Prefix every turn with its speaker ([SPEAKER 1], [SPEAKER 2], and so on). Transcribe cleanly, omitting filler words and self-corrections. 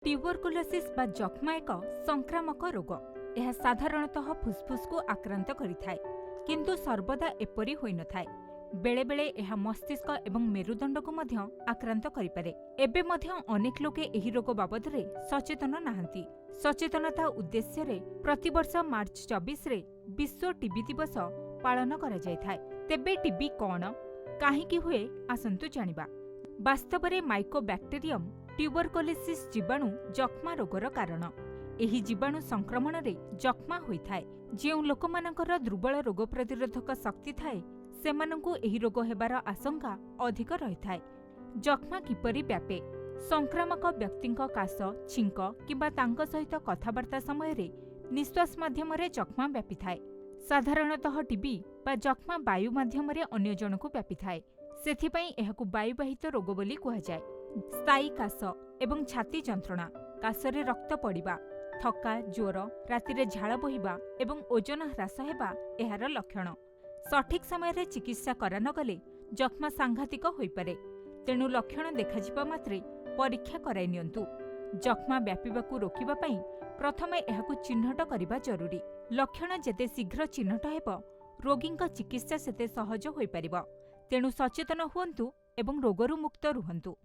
[SPEAKER 1] Tuberculosis बा जक्मा एक संक्रामक रोग। यह साधारणतः फुसफुस को आक्रांत करिथाय, किंतु सर्वदा एपरि होई नथाय। बेले बेले यह मस्तिष्क एवं मेरुदंड को मध्य आक्रांत करिपारे। एबे मध्य अनेक लोके एही रोग बाबदरे सचेतन नाहंती। सचेतनता उद्देश्य रे प्रतिवर्ष मार्च 24 रे विश्व टीबी दिवस पालन करा जायथाय। तेबे टीबी कौन, काहेकि हुए, आसंतु जानिबा। वास्तवरे माइकोबैक्टेरियम ट्यूबरकुलोसिस जीवाणु जक्मा रोगर कारण। एही जीवाणु संक्रमण रे जक्मा होइथाय। जेउ लोकमानकर दुर्बल रोग प्रतिरोधक शक्ति थाए सेमानंकु एही रोग हेबार आशंका अधिक रहिथाय। जक्मा किपरि व्यापे? संक्रामक व्यक्तिंक काश, छिंक किंबा तांक सहित कथाबार्ता समय रे निश्वास माध्यम रे जक्मा व्यापी थाए। साधारणतः टीबी बा जक्मा वायु माध्यम रे अन्य जनकु व्यापी थाए। सेथिपई एहाकु वायुवाहित रोग बोली कुहाଯାଏ। स्थायी काश एवं छाती जंत्रणा, काशरे रक्त पड़िबा, थका, ज्वर, रातिरे झाड़ बोहिबा एवं ओजन ह्रास हेबा एहार लक्षण। सठिक समय रे चिकित्सा करा न गले जक्मा सांघातिक होइपारे। तेणु लक्षण देखाजिबा मात्रे परीक्षा कराई नियंतु। जक्मा व्यापीबाकू रोकिबा पई प्रथमे एहाकू चिन्हट करिबा जरूरी। लक्षण जेते शीघ्र चिन्हट हेबो रोगींक चिकित्सा सेते सहज होई परिबो। तेणु सचेतन हुअन्तु एवं रोगरू मुक्त रुहन्तु।